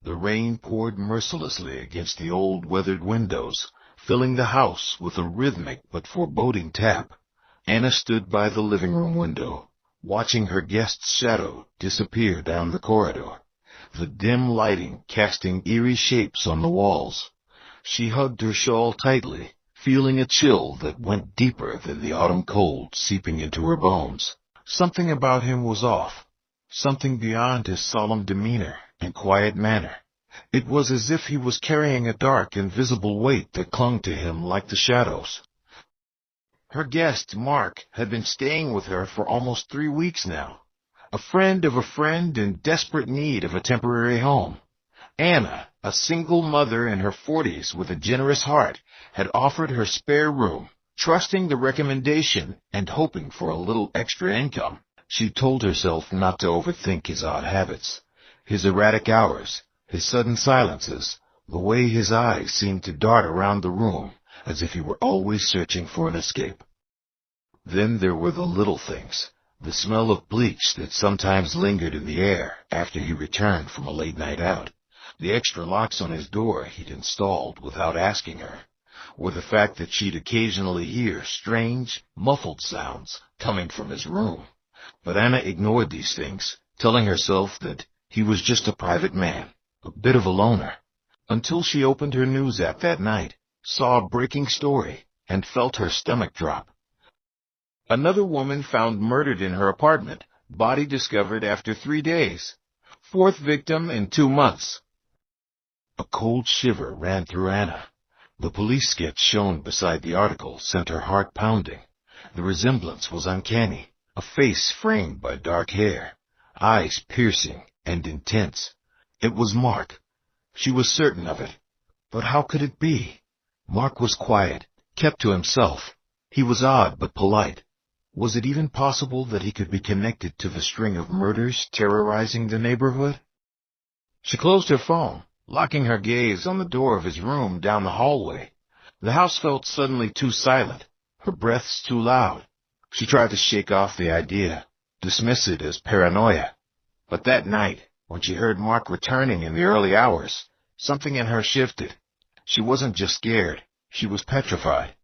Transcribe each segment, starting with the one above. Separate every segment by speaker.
Speaker 1: The rain poured mercilessly against the old weathered windows, filling the house with a rhythmic but foreboding tap. Anna stood by the living room window, watching her guest's shadow disappear down the corridor, the dim lighting casting eerie shapes on the walls. She hugged her shawl tightly, feeling a chill that went deeper than the autumn cold seeping into her bones. Something about him was off, something beyond his solemn demeanor and quiet manner. It was as if he was carrying a dark, invisible weight that clung to him like the shadows. Her guest, Mark, had been staying with her for almost 3 weeks now, a friend of a friend in desperate need of a temporary home. Anna, a single mother in her 40s with a generous heart, had offered her spare room, trusting the recommendation and hoping for a little extra income. She told herself not to overthink his odd habits, his erratic hours, his sudden silences, the way his eyes seemed to dart around the room as if he were always searching for an escape. Then there were the little things, the smell of bleach that sometimes lingered in the air after he returned from a late night out, the extra locks on his door he'd installed without asking her, or the fact that she'd occasionally hear strange, muffled sounds coming from his room. But Anna ignored these things, telling herself that he was just a private man, a bit of a loner, until she opened her news app that night, saw a breaking story, and felt her stomach drop. Another woman found murdered in her apartment, body discovered after 3 days. 4th victim in 2 months. A cold shiver ran through Anna. The police sketch shown beside the article sent her heart pounding. The resemblance was uncanny, a face framed by dark hair, eyes piercing and intense. It was Mark. She was certain of it. But how could it be? Mark was quiet, kept to himself. He was odd but polite. Was it even possible that he could be connected to the string of murders terrorizing the neighborhood? She closed her phone, locking her gaze on the door of his room down the hallway. The house felt suddenly too silent, her breaths too loud. She tried to shake off the idea, dismiss it as paranoia. But that night, when she heard Mark returning in the early hours, something in her shifted. She wasn't just scared, she was petrified.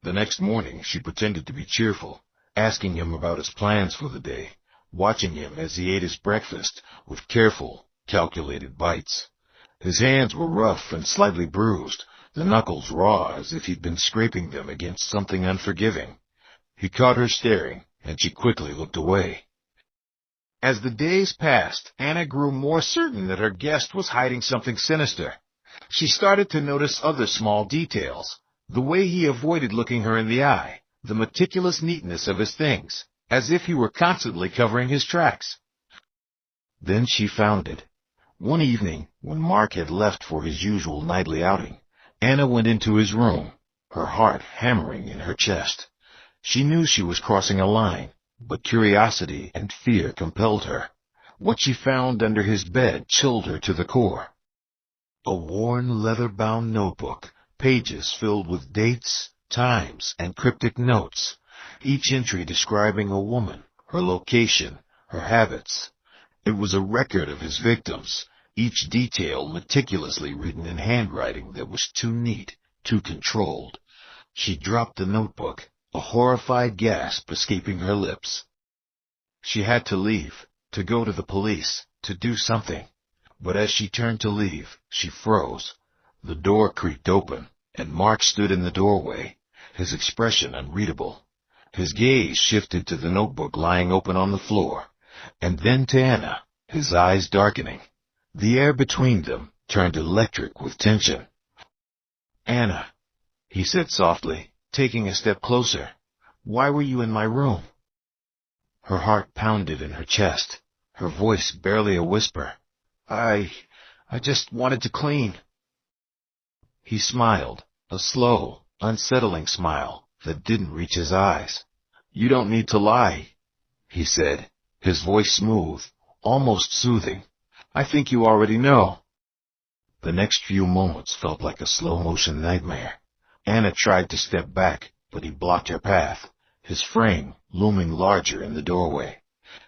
Speaker 1: The next morning, she pretended to be cheerful, asking him about his plans for the day, watching him as he ate his breakfast with careful, calculated bites. His hands were rough and slightly bruised, the knuckles raw as if he'd been scraping them against something unforgiving. He caught her staring, and she quickly looked away. As the days passed, Anna grew more certain that her guest was hiding something sinister. She started to notice other small details, the way he avoided looking her in the eye, the meticulous neatness of his things, as if he were constantly covering his tracks. Then she found it. One evening, when Mark had left for his usual nightly outing, Anna went into his room, her heart hammering in her chest. She knew she was crossing a line, but curiosity and fear compelled her. What she found under his bed chilled her to the core. A worn, leather-bound notebook, pages filled with dates, times, and cryptic notes, each entry describing a woman, her location, her habits. It was a record of his victims, each detail meticulously written in handwriting that was too neat, too controlled. She dropped the notebook, a horrified gasp escaping her lips. She had to leave, to go to the police, to do something. But as she turned to leave, she froze. The door creaked open, and Mark stood in the doorway, his expression unreadable. His gaze shifted to the notebook lying open on the floor, and then to Anna, his eyes darkening. The air between them turned electric with tension. "Anna," he said softly, taking a step closer, "why were you in my room?" Her heart pounded in her chest, her voice barely a whisper. I just wanted to clean." He smiled, a slow, unsettling smile that didn't reach his eyes. "You don't need to lie," he said, his voice smooth, almost soothing. "I think you already know." The next few moments felt like a slow-motion nightmare. Anna tried to step back, but he blocked her path, his frame looming larger in the doorway.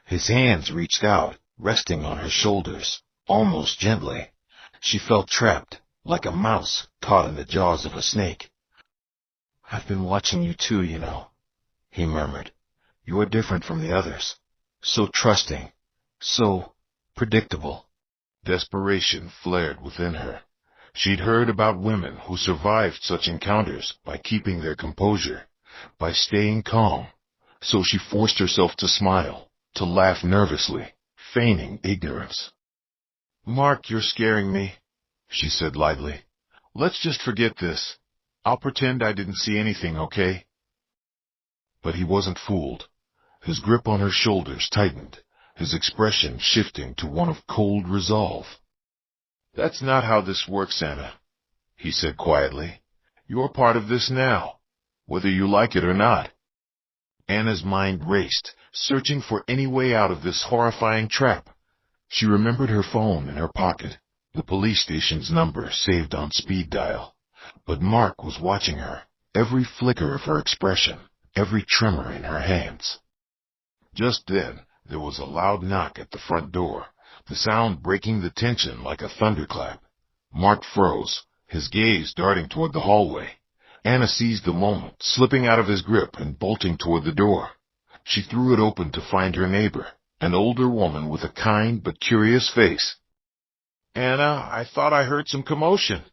Speaker 1: His hands reached out, resting on her shoulders, almost gently, She felt trapped, like a mouse caught in the jaws of a snake. "I've been watching you too, you know," he murmured. "You are different from the others. So trusting, so predictable." Desperation flared within her. She'd heard about women who survived such encounters by keeping their composure, by staying calm. So she forced herself to smile, to laugh nervously, feigning ignorance. "Mark, you're scaring me," she said lightly. "Let's just forget this. I'll pretend I didn't see anything, okay?" But he wasn't fooled. His grip on her shoulders tightened, his expression shifting to one of cold resolve. "That's not how this works, Anna," he said quietly. "You're part of this now, whether you like it or not." Anna's mind raced, searching for any way out of this horrifying trap. She remembered her phone in her pocket, the police station's number saved on speed dial. But Mark was watching her, every flicker of her expression, every tremor in her hands. Just then, there was a loud knock at the front door, the sound breaking the tension like a thunderclap. Mark froze, his gaze darting toward the hallway. Anna seized the moment, slipping out of his grip and bolting toward the door. She threw it open to find her neighbor, an older woman with a kind but curious face. "Anna, I thought I heard some commotion,"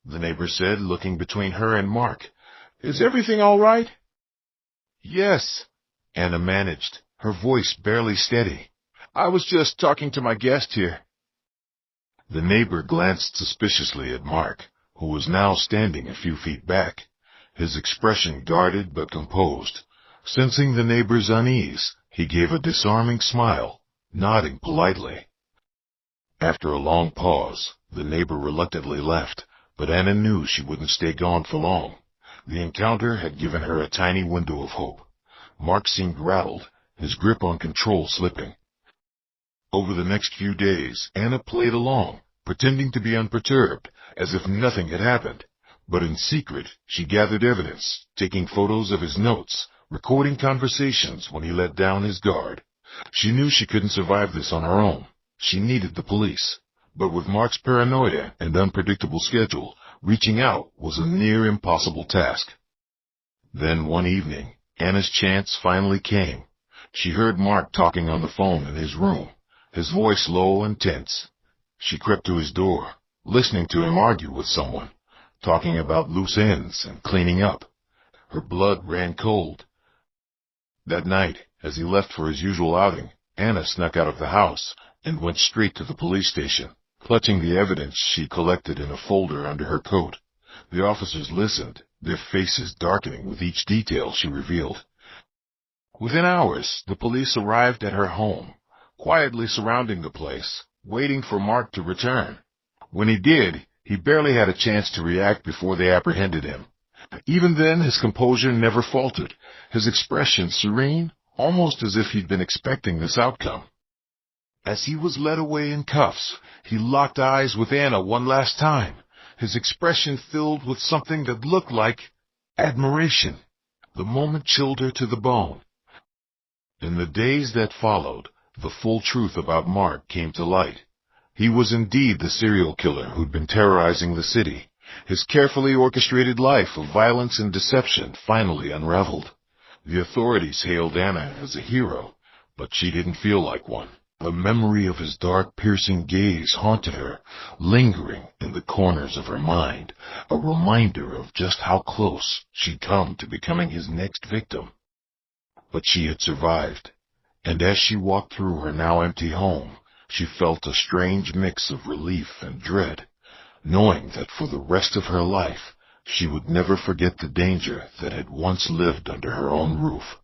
Speaker 1: the neighbor said, looking between her and Mark. "Is everything all right?" "Yes," Anna managed, her voice barely steady. "I was just talking to my guest here." The neighbor glanced suspiciously at Mark, who was now standing a few feet back, his expression guarded but composed. Sensing the neighbor's unease, he gave a disarming smile, nodding politely. After a long pause, the neighbor reluctantly left, but Anna knew she wouldn't stay gone for long. The encounter had given her a tiny window of hope. Mark seemed rattled, his grip on control slipping. Over the next few days, Anna played along, pretending to be unperturbed, as if nothing had happened. But in secret, she gathered evidence, taking photos of his notes, recording conversations when he let down his guard. She knew she couldn't survive this on her own. She needed the police. But with Mark's paranoia and unpredictable schedule, reaching out was a near impossible task. Then one evening, Anna's chance finally came. She heard Mark talking on the phone in his room, his voice low and tense. She crept to his door, listening to him argue with someone, talking about loose ends and cleaning up. Her blood ran cold. That night, as he left for his usual outing, Anna snuck out of the house and went straight to the police station, clutching the evidence she collected in a folder under her coat. The officers listened, their faces darkening with each detail she revealed. Within hours, the police arrived at her home, quietly surrounding the place, waiting for Mark to return. When he did, he barely had a chance to react before they apprehended him. Even then, his composure never faltered, his expression serene, almost as if he'd been expecting this outcome. As he was led away in cuffs, he locked eyes with Anna one last time, his expression filled with something that looked like admiration. The moment chilled her to the bone. In the days that followed, the full truth about Mark came to light. He was indeed the serial killer who'd been terrorizing the city. His carefully orchestrated life of violence and deception finally unraveled. The authorities hailed Anna as a hero, but she didn't feel like one. The memory of his dark, piercing gaze haunted her, lingering in the corners of her mind, a reminder of just how close she'd come to becoming his next victim. But she had survived, and as she walked through her now empty home, she felt a strange mix of relief and dread, knowing that for the rest of her life she would never forget the danger that had once lived under her own roof.